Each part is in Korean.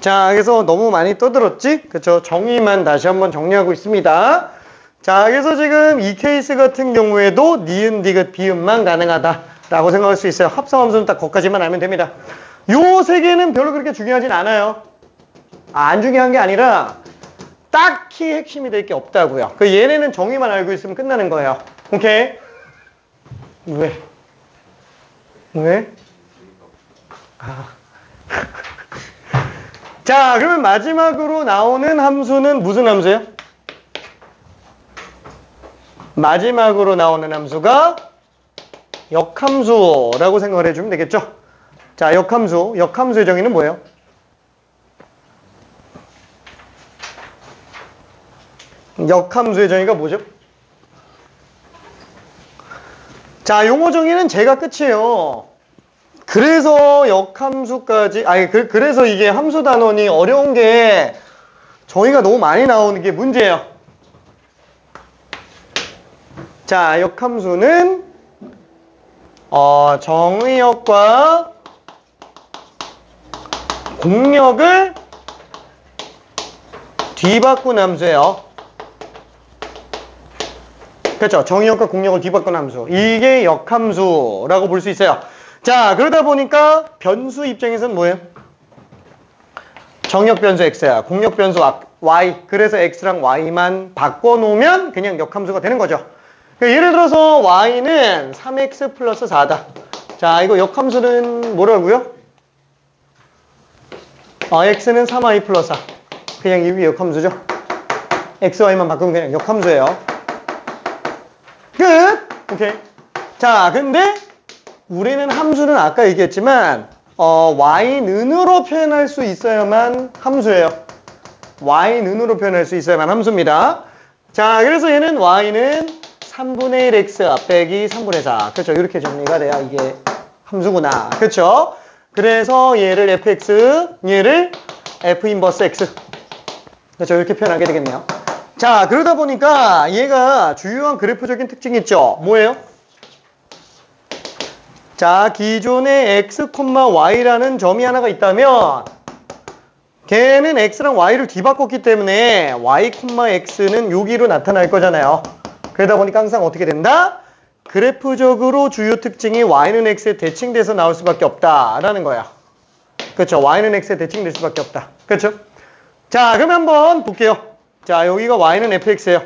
자, 그래서 너무 많이 떠들었지? 그쵸? 정의만 다시 한번 정리하고 있습니다. 자, 그래서 지금 이 케이스 같은 경우에도 니은, 디귿, 비음만 가능하다라고 생각할 수 있어요. 합성함수는 딱 거기까지만 알면 됩니다. 요 세 개는 별로 그렇게 중요하진 않아요. 안 중요한 게 아니라 딱히 핵심이 될 게 없다고요. 그 얘네는 정의만 알고 있으면 끝나는 거예요. 오케이? 왜? 자, 그러면 마지막으로 나오는 함수는 무슨 함수예요? 마지막으로 나오는 함수가 역함수라고 생각을 해주면 되겠죠? 자, 역함수의 정의는 뭐예요? 역함수의 정의가 뭐죠? 자, 용어 정의는 제가 끝이에요. 그래서 역함수까지, 그래서 이게 함수 단원이 어려운 게 정의가 너무 많이 나오는 게 문제예요. 자, 역함수는 정의역과 공역을 뒤바꾼 함수예요. 그렇죠? 정의역과 공역을 뒤바꾼 함수. 이게 역함수라고 볼 수 있어요. 자, 그러다 보니까 변수 입장에서는 뭐예요? 정역 변수 x야. 공역 변수 y. 그래서 x랑 y만 바꿔놓으면 그냥 역함수가 되는 거죠. 그러니까 예를 들어서 y는 3x 플러스 4다. 자, 이거 역함수는 뭐라고요? x는 3y 플러스 4. 그냥 이 역함수죠. x, y만 바꾸면 그냥 역함수예요. 끝! 오케이. 자, 근데 우리는 함수는 아까 얘기했지만 y는으로 표현할 수 있어야만 함수예요. y는으로 표현할 수 있어야만 함수입니다. 자, 그래서 얘는 y는 3분의 1x 빼기 3분의 4. 그렇죠? 이렇게 정리가 돼야 이게 함수구나. 그렇죠? 그래서 얘를 fx, 얘를 f 인버스 x. 그렇죠? 이렇게 표현하게 되겠네요. 자, 그러다 보니까 얘가 주요한 그래프적인 특징이 있죠. 뭐예요? 자, 기존에 x, y라는 점이 하나가 있다면 걔는 x랑 y를 뒤바꿨기 때문에 y, x는 여기로 나타날 거잖아요. 그러다 보니까 항상 어떻게 된다? 그래프적으로 주요 특징이 y는 x에 대칭돼서 나올 수밖에 없다라는 거야. 그렇죠? y는 x에 대칭될 수밖에 없다. 그렇죠? 자, 그럼 한번 볼게요. 자, 여기가 y는 fx예요.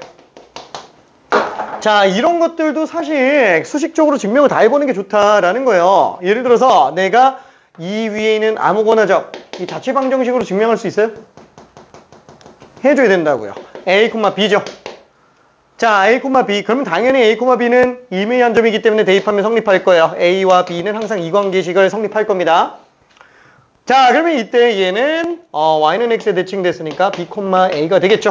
자, 이런 것들도 사실 수식적으로 증명을 다 해보는 게 좋다라는 거예요. 예를 들어서 내가 이 위에 있는 아무거나 이 자취 방정식으로 증명할 수 있어요? 해줘야 된다고요. a, b죠. 자, a, b. 그러면 당연히 a, b는 임의 한 점이기 때문에 대입하면 성립할 거예요. a와 b는 항상 이 관계식을 성립할 겁니다. 자, 그러면 이때 얘는 y는 x에 대칭됐으니까 b, a가 되겠죠.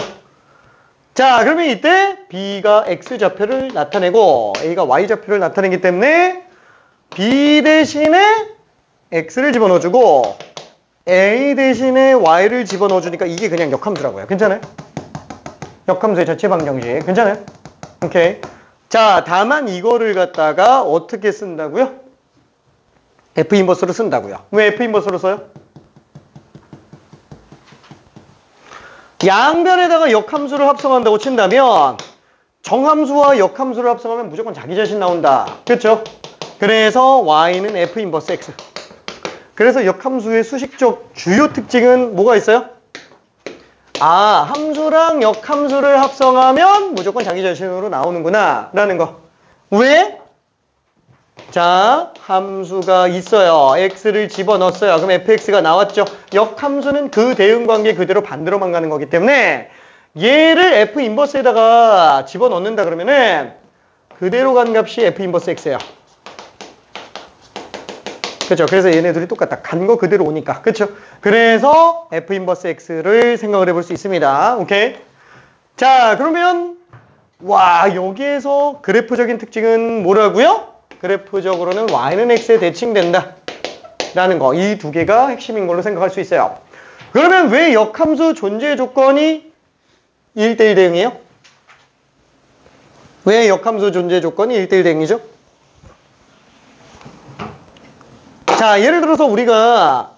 자, 그러면 이때 b가 x좌표를 나타내고 a가 y좌표를 나타내기 때문에 b 대신에 x를 집어넣어주고 a 대신에 y를 집어넣어주니까 이게 그냥 역함수라고요. 괜찮아요? 역함수의 자체 방정식. 괜찮아요? 오케이. 자, 다만 이거를 갖다가 어떻게 쓴다고요? f 인버스로 쓴다고요. 왜 f 인버스로 써요? 양변에다가 역함수를 합성한다고 친다면 정함수와 역함수를 합성하면 무조건 자기 자신 나온다. 그렇죠? 그래서 y는 f 인버스 x. 그래서 역함수의 수식적 주요 특징은 뭐가 있어요? 함수랑 역함수를 합성하면 무조건 자기 자신으로 나오는구나 라는 거. 왜? 자, 함수가 있어요. x를 집어넣었어요. 그럼 fx가 나왔죠. 역함수는 그 대응관계 그대로 반대로만 가는 거기 때문에 얘를 f 인버스에다가 집어넣는다 그러면은 그대로 간 값이 f 인버스 x예요. 그렇죠? 그래서 얘네들이 똑같다. 간 거 그대로 오니까. 그렇죠? 그래서 f 인버스 x를 생각을 해볼 수 있습니다. 오케이? 자, 그러면 여기에서 그래프적인 특징은 뭐라고요? 그래프적으로는 y는 x에 대칭된다 라는 거. 이 두 개가 핵심인 걸로 생각할 수 있어요. 그러면 왜 역함수 존재 조건이 1대1 대응이에요? 왜 역함수 존재 조건이 1대1 대응이죠? 자, 예를 들어서 우리가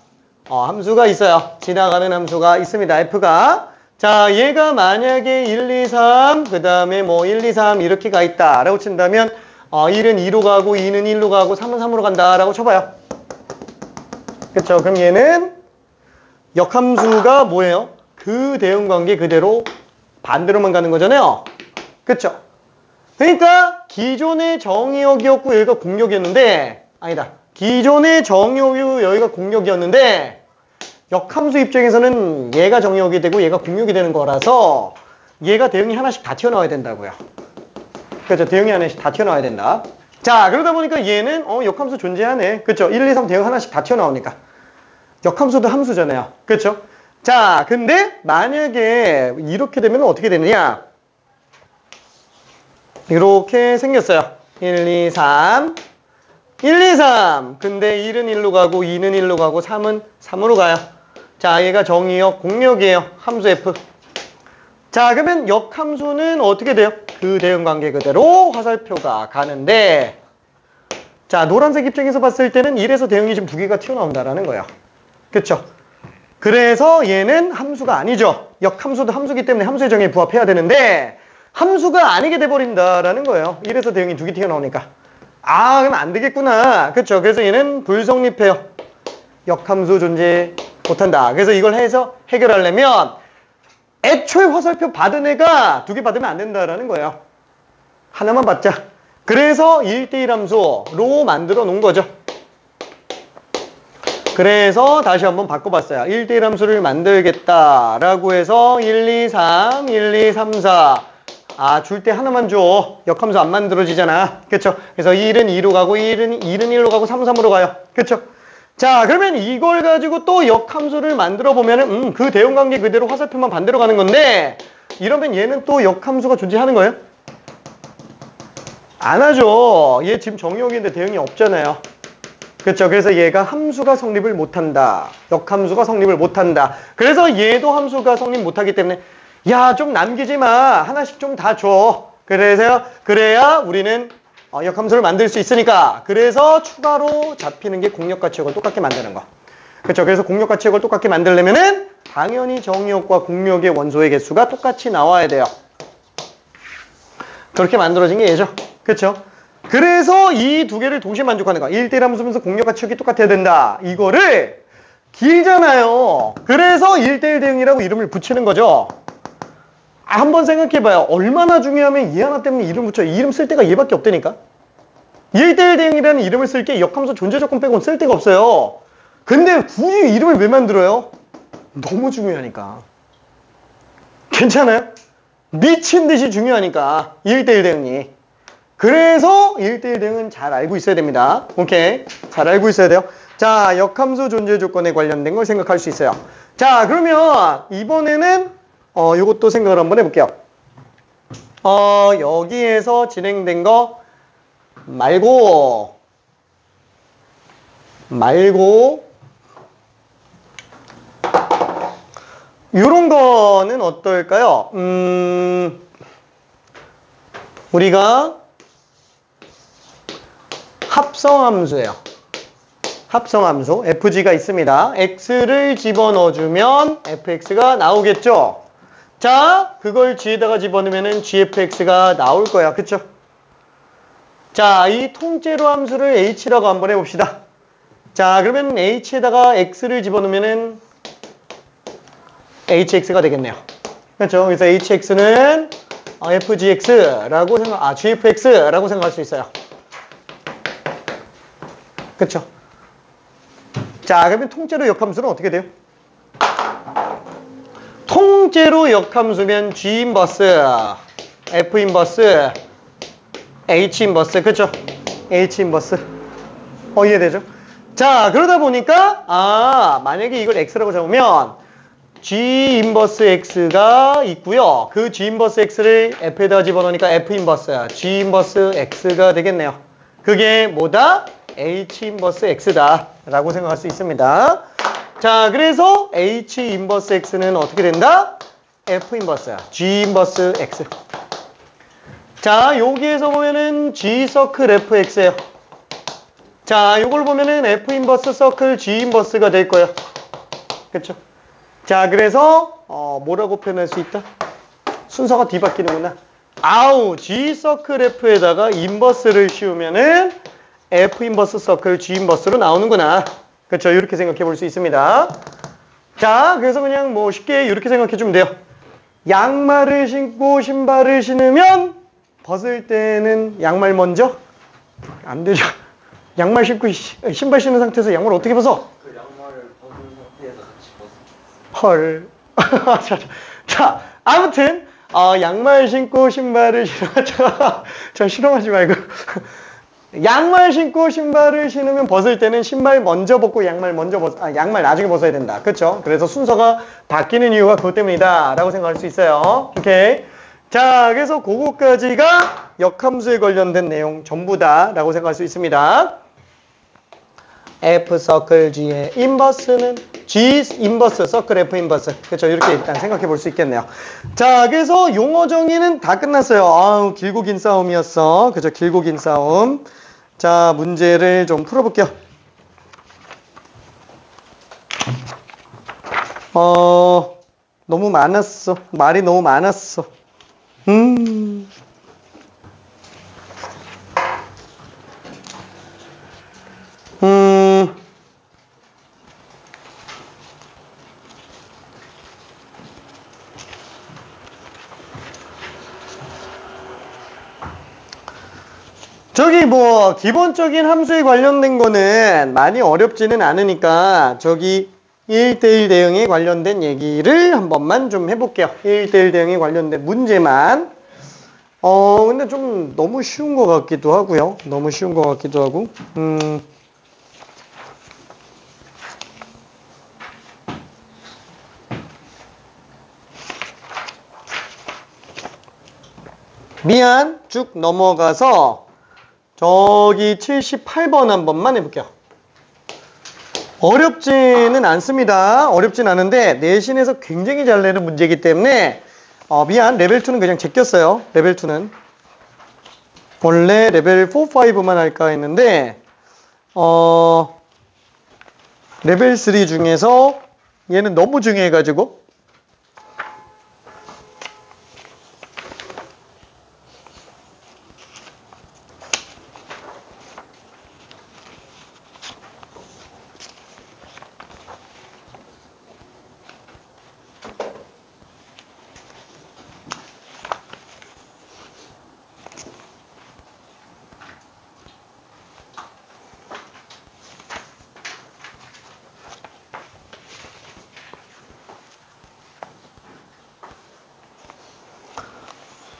함수가 있어요. 지나가는 함수가 있습니다. f가. 자, 얘가 만약에 1, 2, 3, 그 다음에 뭐 1, 2, 3 이렇게 가 있다 라고 친다면 1은 2로 가고 2는 1로 가고 3은 3으로 간다 라고 쳐봐요. 그쵸? 그럼 얘는 역함수가 뭐예요? 그 대응관계 그대로 반대로만 가는 거잖아요. 그쵸? 그러니까 기존의 정의역이었고 여기가 공역이었는데 아니다. 기존의 정의역이 여기가 공역이었는데 역함수 입장에서는 얘가 정의역이 되고 얘가 공역이 되는 거라서 얘가 대응이 하나씩 다 튀어나와야 된다고요. 그렇죠? 대응이 하나씩 다 튀어나와야 된다. 자, 그러다 보니까 얘는 역함수 존재하네. 그렇죠? 1, 2, 3 대응 하나씩 다 튀어나오니까. 역함수도 함수잖아요. 그렇죠? 자, 근데 만약에 이렇게 되면 어떻게 되느냐? 이렇게 생겼어요. 1, 2, 3 1, 2, 3 근데 1은 1로 가고 2는 1로 가고 3은 3으로 가요. 자, 얘가 정의역, 공역이에요. 함수 F. 자, 그러면 역함수는 어떻게 돼요? 그 대응관계 그대로 화살표가 가는데 자, 노란색 입장에서 봤을 때는 1에서 대응이 지금 두 개가 튀어나온다라는 거예요. 그쵸? 그래서 얘는 함수가 아니죠. 역함수도 함수기 때문에 함수의 정의에 부합해야 되는데 함수가 아니게 돼버린다라는 거예요. 1에서 대응이 두 개 튀어나오니까. 그럼 안 되겠구나. 그쵸? 그래서 얘는 불성립해요. 역함수 존재 못한다. 그래서 이걸 해서 해결하려면 애초에 화살표 받은 애가 두 개 받으면 안 된다라는 거예요. 하나만 받자. 그래서 1대1 함수로 만들어 놓은 거죠. 그래서 다시 한번 바꿔봤어요. 1대1 함수를 만들겠다라고 해서 1, 2, 3, 1, 2, 3, 4 줄 때 하나만 줘. 역함수 안 만들어지잖아. 그쵸? 그래서 1은 2로 가고 2는 1로 가고 3은 3으로 가요. 그쵸? 자, 그러면 이걸 가지고 또 역함수를 만들어 보면은 그 대응관계 그대로 화살표만 반대로 가는 건데 이러면 얘는 또 역함수가 존재하는 거예요? 안 하죠. 얘 지금 정의역인데 대응이 없잖아요. 그렇죠? 그래서 얘가 함수가 성립을 못한다. 역함수가 성립을 못한다. 그래서 얘도 함수가 성립 못하기 때문에 야, 좀 남기지 마. 하나씩 좀 다 줘. 그래야 우리는 역함수를 만들 수 있으니까. 그래서 추가로 잡히는 게 공역가치역을 똑같게 만드는 거. 그렇죠? 그래서 공역가치역을 똑같게 만들려면은 당연히 정의역과 공역의 원소의 개수가 똑같이 나와야 돼요. 그렇게 만들어진 게 얘죠. 그렇죠? 그래서 이 두 개를 동시에 만족하는 거. 1대1 함수면서 공역가치역이 똑같아야 된다. 이거를 길잖아요. 그래서 1대1 대응이라고 이름을 붙이는 거죠. 한번 생각해봐요. 얼마나 중요하면 이 하나 때문에 이름 붙여. 이 이름 쓸 데가 얘밖에 없다니까. 1대1 대응이라는 이름을 쓸 게 역함수 존재 조건 빼고는 쓸 데가 없어요. 근데 굳이 이름을 왜 만들어요? 너무 중요하니까. 괜찮아요? 미친 듯이 중요하니까 1대1 대응이. 그래서 1대1 대응은 잘 알고 있어야 됩니다. 오케이. 잘 알고 있어야 돼요. 자, 역함수 존재 조건에 관련된 걸 생각할 수 있어요. 자, 그러면 이번에는 요것도 생각을 한번 해볼게요. 여기에서 진행된 거 말고 요런 거는 어떨까요? 우리가 합성함수예요. 합성함수 fg가 있습니다. x를 집어넣어주면 fx가 나오겠죠. 자, 그걸 g에다가 집어넣으면 gfx가 나올 거야. 그쵸? 자, 이 통째로 함수를 h라고 한번 해봅시다. 자, 그러면 h에다가 x를 집어넣으면 hx가 되겠네요. 그렇죠? 그래서 hx는 fgx라고 gfx라고 생각할 수 있어요. 그렇죠? 자, 그러면 통째로 역함수는 어떻게 돼요? 통째로 역함수면 G 인버스, F 인버스, H 인버스, 그쵸? H 인버스. 이해되죠? 자, 그러다 보니까, 만약에 이걸 X라고 잡으면 G 인버스 X가 있고요. 그 G 인버스 X를 F에다가 집어넣으니까 F 인버스, G 인버스 X가 되겠네요. 그게 뭐다? H 인버스 X다. 라고 생각할 수 있습니다. 자, 그래서 H 인버스 X는 어떻게 된다? F 인버스, G 인버스 X. 자, 여기에서 보면은 G 서클 FX예요. 자, 이걸 보면은 F 인버스 서클 G 인버스가 될 거예요. 그쵸? 자, 그래서 뭐라고 표현할 수 있다? 순서가 뒤바뀌는구나. 아우, G 서클 F에다가 인버스를 씌우면은 F 인버스 서클 G 인버스로 나오는구나. 그쵸? 이렇게 생각해 볼 수 있습니다. 자, 그래서 그냥 뭐 쉽게 이렇게 생각해 주면 돼요. 양말을 신고 신발을 신으면 벗을 때는 양말 먼저? 안 되죠. 양말 신고 신발 신은 상태에서 양말 어떻게 벗어? 그 양말을 벗은 상태에서 같이 벗어. 헐. 자, 아무튼 양말 신고 신발을 저 실험하지 말고 양말 신고 신발을 신으면 벗을 때는 신발 먼저 벗고 양말 먼저 양말 나중에 벗어야 된다. 그렇죠? 그래서 순서가 바뀌는 이유가 그것 때문이다 라고 생각할 수 있어요. 오케이. 자, 그래서 그거까지가 역함수에 관련된 내용 전부다 라고 생각할 수 있습니다. F 서클 G의 인버스는 G 인버스 서클 F 인버스. 그렇죠? 이렇게 일단 생각해 볼 수 있겠네요. 자, 그래서 용어 정의는 다 끝났어요. 아우, 길고 긴 싸움이었어. 그죠? 길고 긴 싸움. 자, 문제를 좀 풀어볼게요. 너무 많았어. 말이 너무 많았어. 저기 뭐 기본적인 함수에 관련된 거는 많이 어렵지는 않으니까 저기 1대1 대응에 관련된 얘기를 한 번만 좀 해볼게요. 1대1 대응에 관련된 문제만. 근데 좀 너무 쉬운 것 같기도 하고요. 너무 쉬운 것 같기도 하고. 미안, 쭉 넘어가서 저기 78번 한 번만 해볼게요. 어렵지는 않습니다. 어렵진 않은데 내신에서 굉장히 잘 내는 문제이기 때문에 미안, 레벨 2는 그냥 제꼈어요. 레벨 2는 원래 레벨 4, 5만 할까 했는데 레벨 3 중에서 얘는 너무 중요해가지고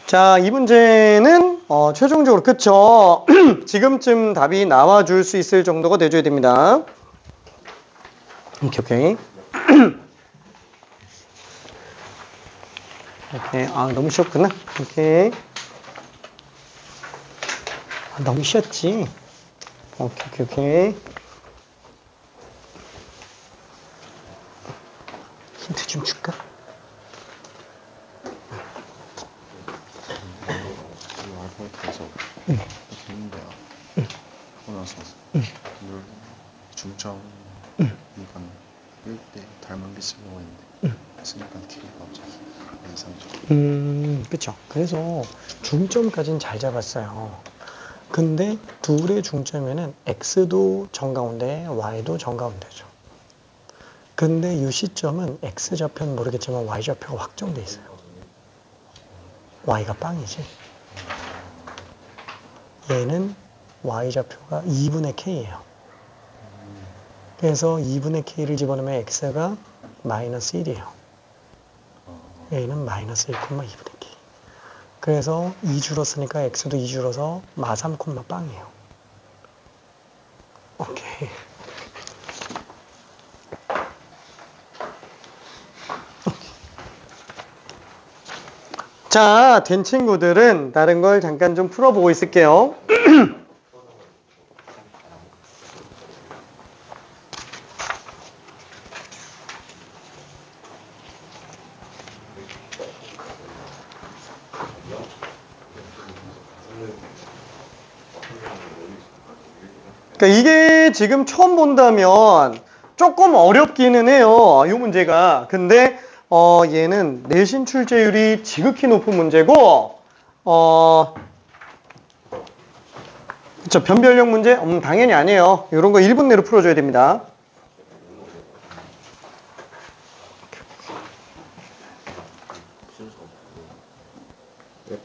자, 이 문제는 최종적으로 그쵸? 지금쯤 답이 나와줄 수 있을 정도가 돼줘야 됩니다. 오케이. 오케이. 너무 쉬웠구나. 오케이. 너무 쉬웠지. 오케이. 힌트 좀 줄까? 하고 나서 중점 이건 1대 닮은 게 쓰려고 했는데 쓰니까 기회가 없어서 이상적. 그쵸. 그래서 중점까지는 잘 잡았어요. 근데 둘의 중점에는 X도 정가운데 Y도 정가운데죠. 근데 이 시점은 X좌표는 모르겠지만 Y좌표가 확정돼 있어요. Y가 빵이지. 얘는 Y좌표가 2분의 K예요. 그래서 2분의 K를 집어넣으면 X가 마이너스 1이에요. A는 마이너스 1,2분의 K. 그래서 2주로 쓰니까 X도 2주로서 마 3, 빵이에요. 오케이. 자, 된 친구들은 다른 걸 잠깐 좀 풀어보고 있을게요. 그러니까 이게 근데 지금 처음 본다면 조금 어렵기는 해요. 이 문제가. 근데 얘는 내신 출제율이 지극히 높은 문제고 그쵸, 변별력 문제? 당연히 아니에요. 이런 거 1분 내로 풀어줘야 됩니다.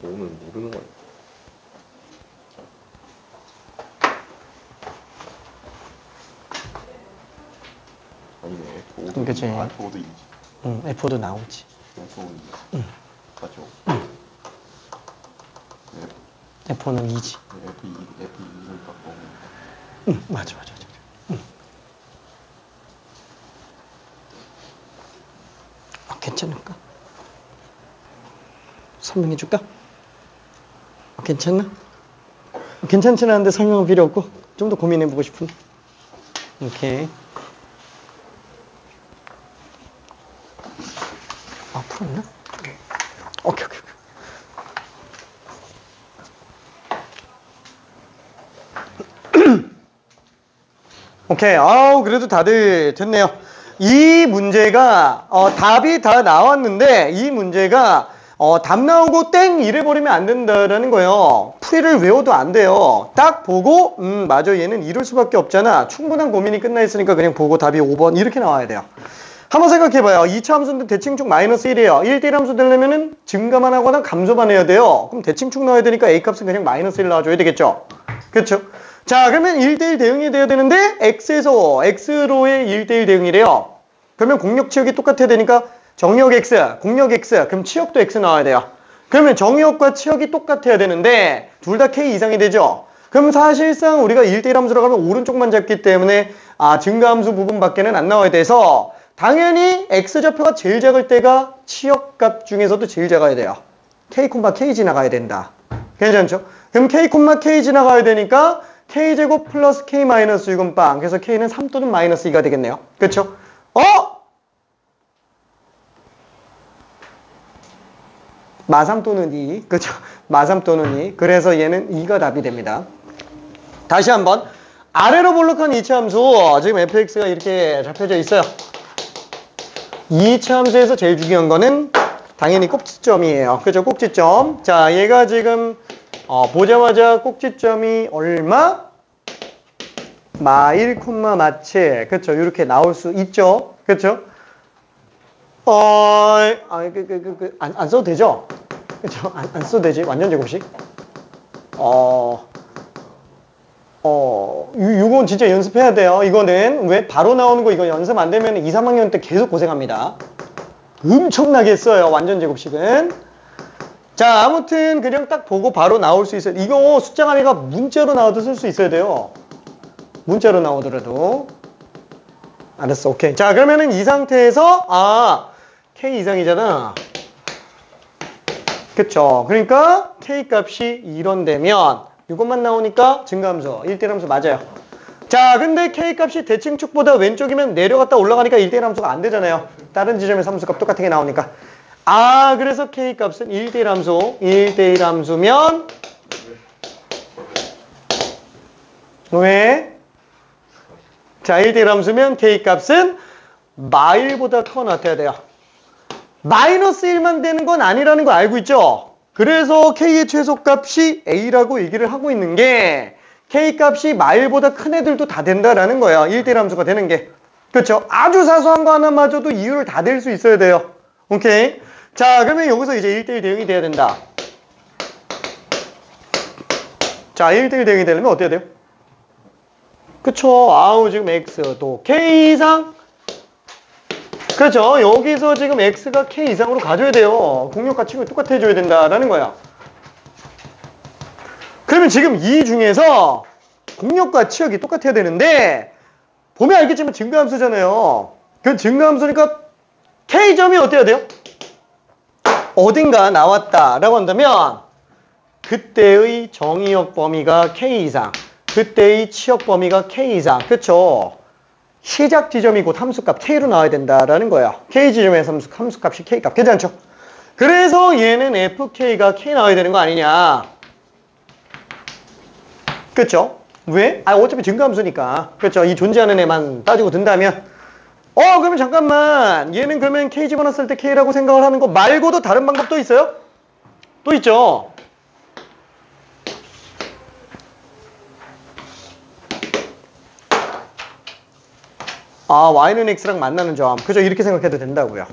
오면 모르는 거야. 아니네. F5도 그치. F5도 2지. 응, F4도 나오지. F5도 2. 응. 맞죠? F4는 2지. F2를 딱 보면. 응, 맞아. 응. 괜찮을까? 설명해줄까? 괜찮나? 괜찮지는 않은데 설명은 필요 없고 좀 더 고민해보고 싶은. 오케이. 풀었나? 오케이. 오케이. 아우, 그래도 다들 됐네요. 이 문제가 답이 다 나왔는데 이 문제가 답 나오고 땡 이래버리면 안 된다라는 거예요. 풀이를 외워도 안 돼요. 딱 보고 맞아, 얘는 이럴 수밖에 없잖아. 충분한 고민이 끝나 있으니까 그냥 보고 답이 5번 이렇게 나와야 돼요. 한번 생각해봐요. 2차 함수인데 대칭축 마이너스 1이에요. 1대1 함수 되려면은 증가만 하거나 감소만 해야 돼요. 그럼 대칭축 넣어야 되니까 A값은 그냥 마이너스 1 넣어줘야 되겠죠. 그렇죠? 자, 그러면 1대1 대응이 돼야 되는데 X에서 X로의 1대1 대응이래요. 그러면 공역 치역이 똑같아야 되니까 정역 X, 공역 X, 그럼 치역도 X 나와야 돼요. 그러면 정역과 치역이 똑같아야 되는데 둘 다 K 이상이 되죠. 그럼 사실상 우리가 1대1 함수로 가면 오른쪽만 잡기 때문에 증가함수 부분밖에는 안 나와야 돼서 당연히 X좌표가 제일 작을 때가 치역값 중에서도 제일 작아야 돼요. K, K 지나가야 된다. 괜찮죠? 그럼 K, K 지나가야 되니까 K제곱 플러스 K 마이너스 6은 빵. 그래서 K는 3 또는 마이너스 2가 되겠네요. 그렇죠? 마3 또는 2. 그렇죠? 마3 또는 2. 그래서 얘는 2가 답이 됩니다. 다시 한번. 아래로 볼록한 2차 함수. 지금 fx가 이렇게 잡혀져 있어요. 2차 함수에서 제일 중요한 거는 당연히 꼭지점이에요. 그죠? 꼭지점. 자, 얘가 지금 보자마자 꼭지점이 얼마? 마1, 마7. 그쵸? 이렇게 나올 수 있죠? 그쵸? 안 써도 되죠? 그쵸? 안 써도 되지? 완전 제곱식. 이건 진짜 연습해야 돼요. 이거는 왜 바로 나오는 거 이거 연습 안 되면 2, 3학년 때 계속 고생합니다. 엄청나게 써요. 완전 제곱식은. 자, 아무튼 그냥 딱 보고 바로 나올 수 있어요. 이거 숫자 가미가 문자로 나와도 쓸 수 있어야 돼요. 문자로 나오더라도. 알았어. 오케이. 자, 그러면은 이 상태에서 K 이상이잖아. 그쵸? 그러니까 K 값이 이런되면 이것만 나오니까 증가함수 1대1 함수 맞아요. 자, 근데 K 값이 대칭축보다 왼쪽이면 내려갔다 올라가니까 1대1 함수가 안 되잖아요. 다른 지점의 함수값 똑같게 나오니까. 그래서 K 값은 1대1 함수. 1대1 함수면 왜? 자, 1대1 함수면 K 값은 마1보다 크거나 같아야 돼요. 마이너스 1만 되는 건 아니라는 거 알고 있죠? 그래서 K의 최소값이 A라고 얘기를 하고 있는 게 K값이 마1보다 큰 애들도 다 된다라는 거예요. 1대1 함수가 되는 게. 그렇죠? 아주 사소한 거 하나마저도 이유를 다 댈 수 있어야 돼요. 오케이? 자, 그러면 여기서 이제 1대1 대응이 돼야 된다. 자, 1대1 대응이 되려면 어때야 돼요? 그쵸? 지금 X도 K 이상? 그렇죠? 여기서 지금 X가 K 이상으로 가져야 돼요. 공역과 치고 똑같아져야 된다라는 거야. 그러면 지금 이 중에서 공역과 치역이 똑같아야 되는데 보면 알겠지만 증가함수잖아요. 그 증가함수니까 K점이 어때야 돼요? 어딘가 나왔다라고 한다면 그때의 정의역 범위가 K 이상, 그때의 치역 범위가 K 이상. 그렇죠? 시작 지점이 곧 함수값 K로 나와야 된다라는 거야. K 지점에서 함수값이 K값. 괜찮죠? 그래서 얘는 FK가 K 나와야 되는 거 아니냐. 그쵸? 왜? 아, 어차피 증가함수니까. 그렇죠. 이 존재하는 애만 따지고 든다면. 그러면 잠깐만. 얘는 그러면 K 집어넣었을 때 K라고 생각을 하는 거 말고도 다른 방법도 있어요? 또 있죠. Y는 X랑 만나는 점. 그죠? 이렇게 생각해도 된다고요.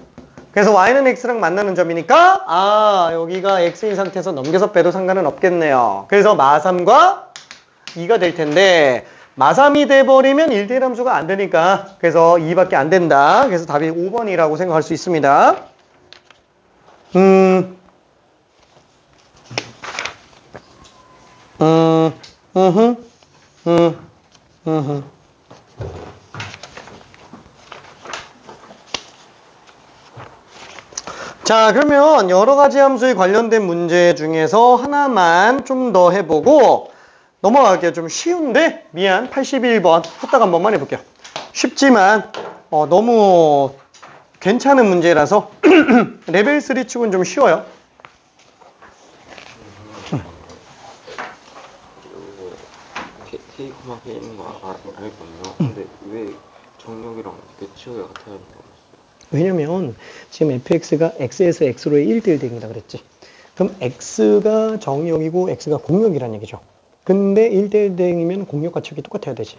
그래서 Y는 X랑 만나는 점이니까, 여기가 X인 상태에서 넘겨서 빼도 상관은 없겠네요. 그래서 마3과 2가 될 텐데, 마3이 돼버리면 1대1 함수가 안 되니까, 그래서 2밖에 안 된다. 그래서 답이 5번이라고 생각할 수 있습니다. 자, 그러면 여러 가지 함수에 관련된 문제 중에서 하나만 좀 더 해보고 넘어갈게요. 좀 쉬운데 미안 81번 후딱 한 번만 해볼게요. 쉽지만 너무 괜찮은 문제라서 레벨 3 치고는 좀 쉬워요. K, K 있는 거 알거든요. 근데 왜 정력이랑 이렇게 치어가 같아야 되는 거였어요? 왜냐면 지금 fx가 x에서 x로의 1대1 대응이다 그랬지. 그럼 x가 정역이고 x가 공역이란 얘기죠. 근데 1대1 대응이면 공역과 치역이 똑같아야 되지.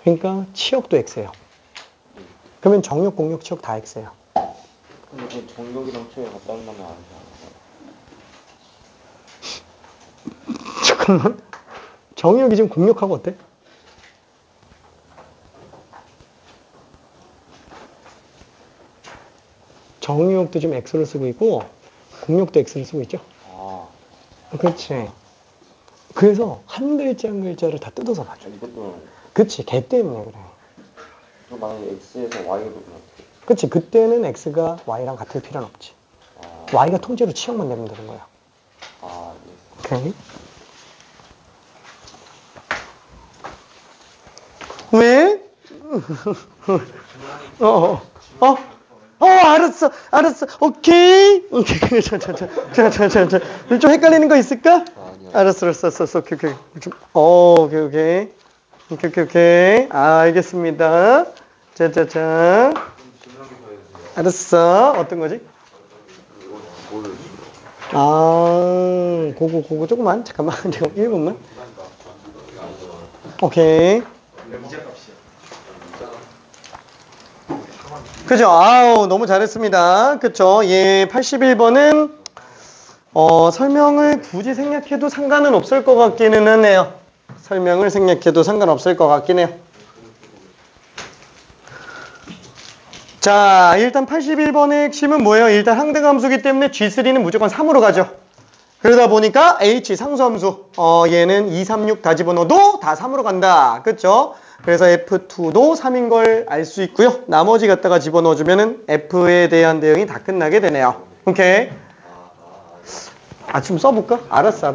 그러니까 치역도 x예요. 그러면 정역, 공역, 치역 다 x예요. 근데 정력이랑 치어가 같다는 말은 아니잖아요. 잠깐만. 정역이 지금 공역하고 어때? 정역도 지금 x를 쓰고 있고 공역도 x를 쓰고 있죠. 그렇지. 그래서 한 글자 한 글자를 다 뜯어서 봐줘. 이것도 그치. 걔 때문에 그래. 또 만약에 X에서 Y가 되면 그치. 그때는 x가 y랑 같을 필요는 없지. y가 통째로 치역만 내면 되는 거야. 네. 오케이. 왜? 알았어. 오케이. 자. 좀 헷갈리는 거 있을까? 아니요. 알았어. 오케이. 알겠습니다. 자. 알았어. 어떤 거지? 그거 조금만. 잠깐만. 1분만. 오케이. 그죠? 너무 잘했습니다. 그쵸? 예, 81번은, 설명을 굳이 생략해도 상관은 없을 것 같기는 하네요. 설명을 생략해도 상관없을 것 같긴 해요. 자, 일단 81번의 핵심은 뭐예요? 일단 항등함수기 때문에 G3는 무조건 3으로 가죠. 그러다 보니까 H 상수함수, 얘는 2, 3, 6 다 집어넣어도 다 3으로 간다. 그쵸? 그래서 F2도 3인 걸 알 수 있고요. 나머지 갖다가 집어넣어주면은 F에 대한 대응이 다 끝나게 되네요. 오케이. 좀 써볼까? 알았어.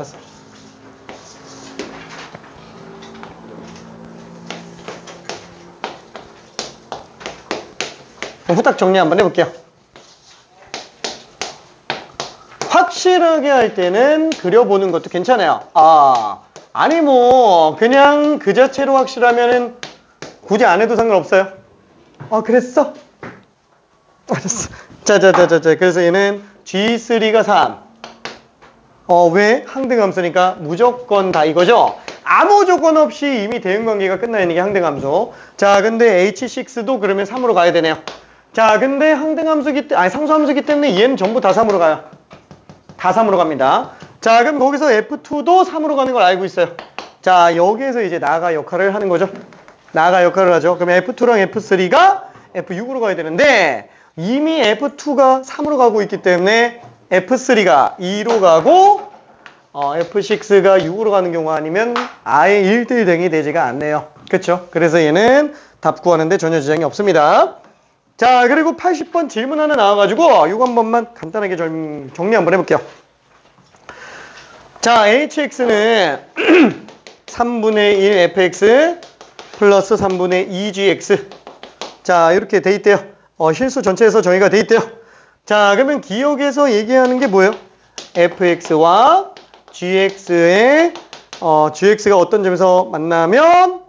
그럼 후딱 정리 한번 해볼게요. 확실하게 할 때는 그려보는 것도 괜찮아요. 아니 뭐 그냥 그 자체로 확실하면은 굳이 안 해도 상관없어요. 그랬어? 알았어. 자. 그래서 얘는 G3가 3. 왜? 항등함수니까 무조건 다 이거죠? 아무 조건 없이 이미 대응관계가 끝나 있는 게 항등함수. 자, 근데 H6도 그러면 3으로 가야 되네요. 자, 근데 상수함수기 때문에 얘는 전부 다 3으로 가요. 다 3으로 갑니다. 자, 그럼 거기서 F2도 3으로 가는 걸 알고 있어요. 자, 여기에서 이제 나가 역할을 하는 거죠. 나가 역할을 하죠. 그럼 F2랑 F3가 F6으로 가야 되는데 이미 F2가 3으로 가고 있기 때문에 F3가 2로 가고 F6가 6으로 가는 경우 아니면 아예 1대1 대응이 되지가 않네요. 그렇죠? 그래서 얘는 답 구하는데 전혀 지장이 없습니다. 자, 그리고 80번 질문 하나 나와가지고 이거 한 번만 간단하게 정리 한번 해볼게요. 자, hx는 3분의 1 fx 플러스 3분의 2gx. 자, 이렇게 돼 있대요. 실수 전체에서 정의가 돼 있대요. 자, 그러면 기억에서 얘기하는 게 뭐예요? fx와 gx의 gx가 어떤 점에서 만나면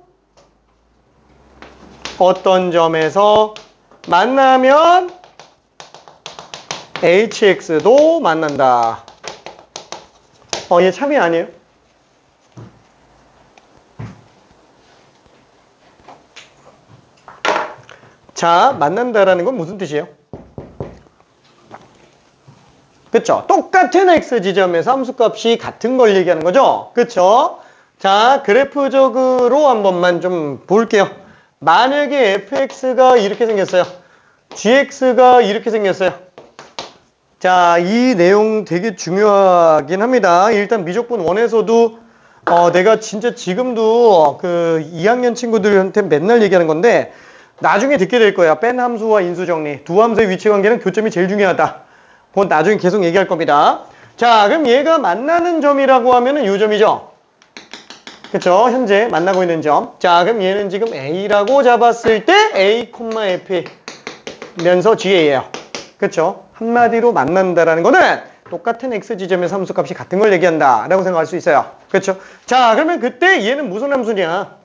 hx도 만난다. 얘 참이 아니에요? 자, 만난다라는 건 무슨 뜻이에요? 그쵸? 똑같은 x 지점에서 함수값이 같은 걸 얘기하는 거죠? 그쵸? 자, 그래프적으로 한 번만 좀 볼게요. 만약에 fx가 이렇게 생겼어요. gx가 이렇게 생겼어요. 자, 이 내용 되게 중요하긴 합니다. 일단 미적분 1에서도 내가 진짜 지금도 그 2학년 친구들한테 맨날 얘기하는 건데 나중에 듣게 될 거야. 뺀 함수와 인수 정리. 두 함수의 위치 관계는 교점이 제일 중요하다. 그건 나중에 계속 얘기할 겁니다. 자, 그럼 얘가 만나는 점이라고 하면은 요 점이죠. 그쵸? 현재 만나고 있는 점. 자, 그럼 얘는 지금 A라고 잡았을 때 A, F 면서 GA예요. 그쵸? 한마디로 만난다라는 거는 똑같은 X 지점의 함수값이 같은 걸 얘기한다 라고 생각할 수 있어요. 그쵸? 자, 그러면 그때 얘는 무슨 함수냐?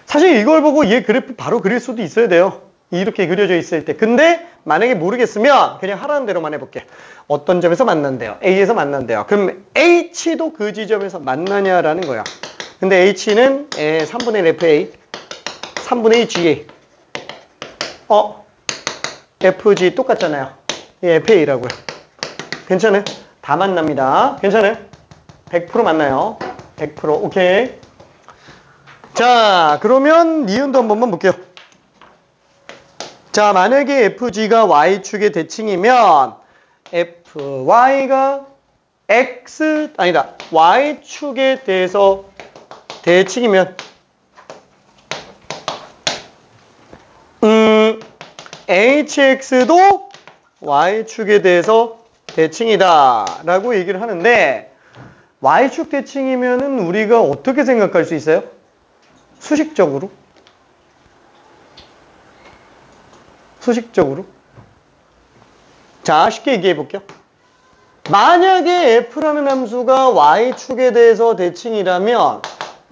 사실 이걸 보고 얘 그래프 바로 그릴 수도 있어야 돼요. 이렇게 그려져 있을 때. 근데 만약에 모르겠으면 그냥 하라는 대로만 해볼게. 어떤 점에서 만난대요? A에서 만난대요. 그럼 H도 그 지점에서 만나냐라는 거야. 근데 H는 3분의 1 FA, 3분의 2 GA. FG 똑같잖아요. 얘 FA라고요. 괜찮아요? 다 만납니다. 괜찮아요? 100% 만나요. 100%. 오케이. 자, 그러면 니은도 한 번만 볼게요. 자, 만약에 FG가 Y축의 대칭이면 FY가 Y축에 대해서 대칭이면 HX도 Y축에 대해서 대칭이다 라고 얘기를 하는데 Y축 대칭이면은 우리가 어떻게 생각할 수 있어요? 수식적으로? 자, 쉽게 얘기해 볼게요. 만약에 F라는 함수가 Y축에 대해서 대칭이라면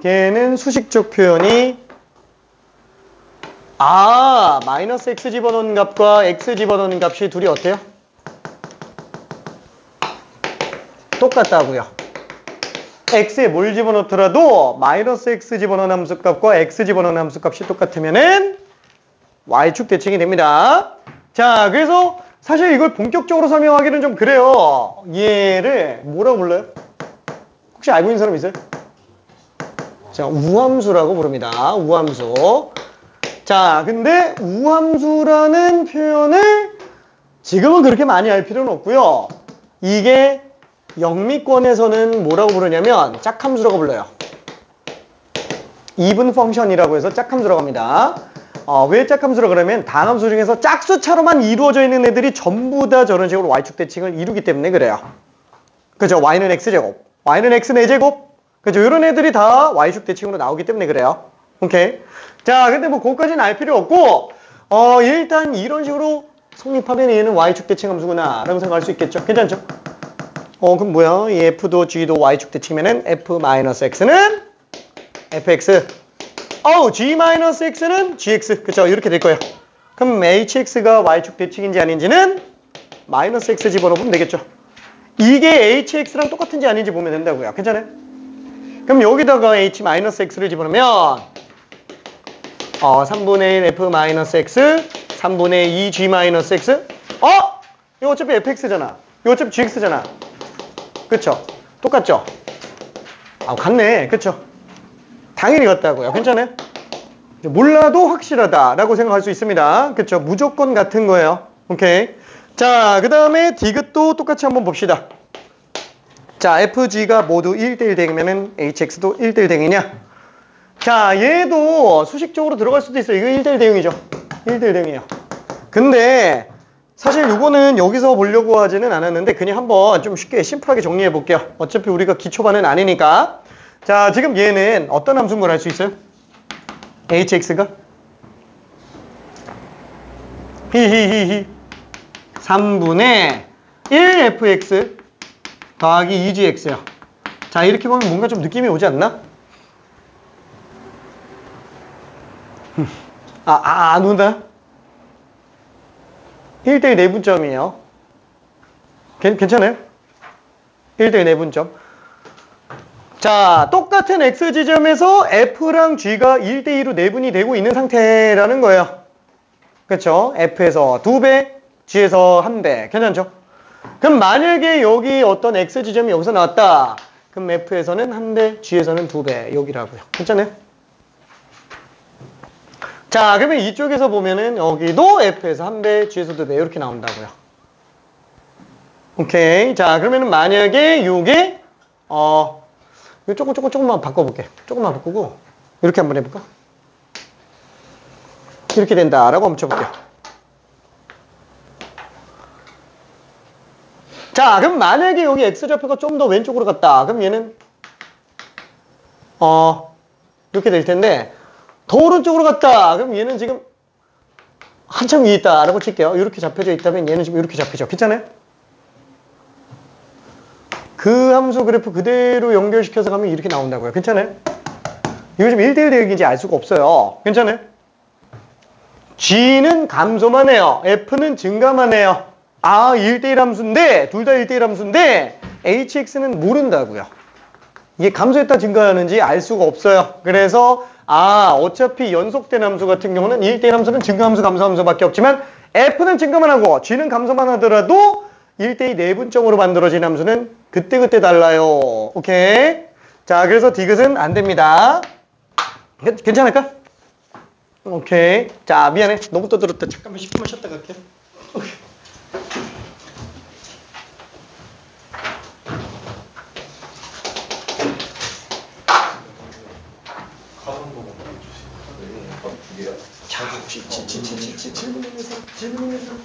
걔는 수식적 표현이 마이너스 X 집어넣은 값과 X 집어넣은 값이 둘이 어때요? 똑같다고요. X에 뭘 집어넣더라도 마이너스 X 집어넣은 함수값과 X 집어넣은 함수값이 똑같으면은 Y축 대칭이 됩니다. 자, 그래서 사실 이걸 본격적으로 설명하기는 좀 그래요. 얘를 뭐라고 불러요? 혹시 알고 있는 사람 있어요? 자, 우함수라고 부릅니다. 우함수. 자, 근데 우함수라는 표현을 지금은 그렇게 많이 알 필요는 없고요. 이게 영미권에서는 뭐라고 부르냐면 짝함수라고 불러요. even function이라고 해서 짝함수라고 합니다. 왜 짝함수라고 그러면 단함수 중에서 짝수차로만 이루어져 있는 애들이 전부 다 저런 식으로 Y축 대칭을 이루기 때문에 그래요. 그죠? Y는 X제곱, Y는 X 4제곱. 그죠? 이런 애들이 다 Y축 대칭으로 나오기 때문에 그래요. 오케이. 자, 근데 뭐 그것까지는 알 필요 없고 일단 이런 식으로 성립하면 얘는 Y축 대칭 함수구나 라고 생각할 수 있겠죠. 괜찮죠? 그럼 뭐야? 이 F도 G도 Y축 대칭이면은 F-X는 FX, G-X는 GX. 그쵸? 이렇게 될 거예요. 그럼 HX가 Y축 대칭인지 아닌지는 마이너스 X 집어넣으면 되겠죠. 이게 HX랑 똑같은지 아닌지 보면 된다고요. 괜찮아요? 그럼 여기다가 H-X를 집어넣으면 3분의 1 F-X, 3분의 2 G-X. 이거 어차피 FX잖아. 이거 어차피 GX잖아. 그쵸? 똑같죠? 같네. 그쵸? 당연히 같다고요. 괜찮아요? 몰라도 확실하다라고 생각할 수 있습니다. 그쵸? 무조건 같은 거예요. 오케이. 자, 그 다음에 디귿도 똑같이 한번 봅시다. 자, FG가 모두 1대1 대응이면은 HX도 1대1 대응이냐? 자, 얘도 수식적으로 들어갈 수도 있어요. 이거 1대1 대응이죠. 1대1 대응이에요. 근데 사실 이거는 여기서 보려고 하지는 않았는데 그냥 한번 좀 쉽게 심플하게 정리해 볼게요. 어차피 우리가 기초반은 아니니까. 자, 지금 얘는 어떤 함수인 걸 알 수 있어요? HX가 3분의 1 fx 더하기 2gx요. 자, 이렇게 보면 뭔가 좀 느낌이 오지 않나? 안 온다? 1대1 내분점이에요. 괜찮아요? 1대1 내분점. 자, 똑같은 X지점에서 F랑 G가 1대2로 내분이 되고 있는 상태라는 거예요. 그렇죠? F에서 2배, G에서 1배. 괜찮죠? 그럼 만약에 여기 어떤 X지점이 여기서 나왔다. 그럼 F에서는 1배, G에서는 2배. 여기라고요. 괜찮아요? 자, 그러면 이쪽에서 보면은 여기도 F에서 1배, G에서 2배. 이렇게 나온다고요. 오케이. 자, 그러면은 만약에 요게 이거 조금만 바꿔볼게. 조금만 바꾸고 이렇게 한번 해볼까? 이렇게 된다라고 한번 쳐볼게요. 자, 그럼 만약에 여기 X좌표가 좀 더 왼쪽으로 갔다. 그럼 얘는 이렇게 될 텐데 더 오른쪽으로 갔다. 그럼 얘는 지금 한참 위에 있다라고 칠게요. 이렇게 잡혀져 있다면 얘는 지금 이렇게 잡히죠. 괜찮아요? 그 함수 그래프 그대로 연결시켜서 가면 이렇게 나온다고요. 괜찮아요? 이거 지금 1대1 대역인지 알 수가 없어요. 괜찮아요? G는 감소만 해요. F는 증가만 해요. 1대1 함수인데 둘 다 1대1 함수인데 HX는 모른다고요. 이게 감소했다 증가하는지 알 수가 없어요. 그래서 어차피 연속된 함수 같은 경우는 1대1 함수는 증가함수, 감소함수밖에 없지만 F는 증가만 하고 G는 감소만 하더라도 1대2 내분점으로 만들어진 함수는 그때그때 달라요. 오케이? 자, 그래서 디귿은 안 됩니다. 괜찮을까? 오케이. 자, 미안해. 너무 떠들었다. 잠깐만 10분만 쉬었다 갈게. 오케이. 자, 혹시 질문 있는 사람?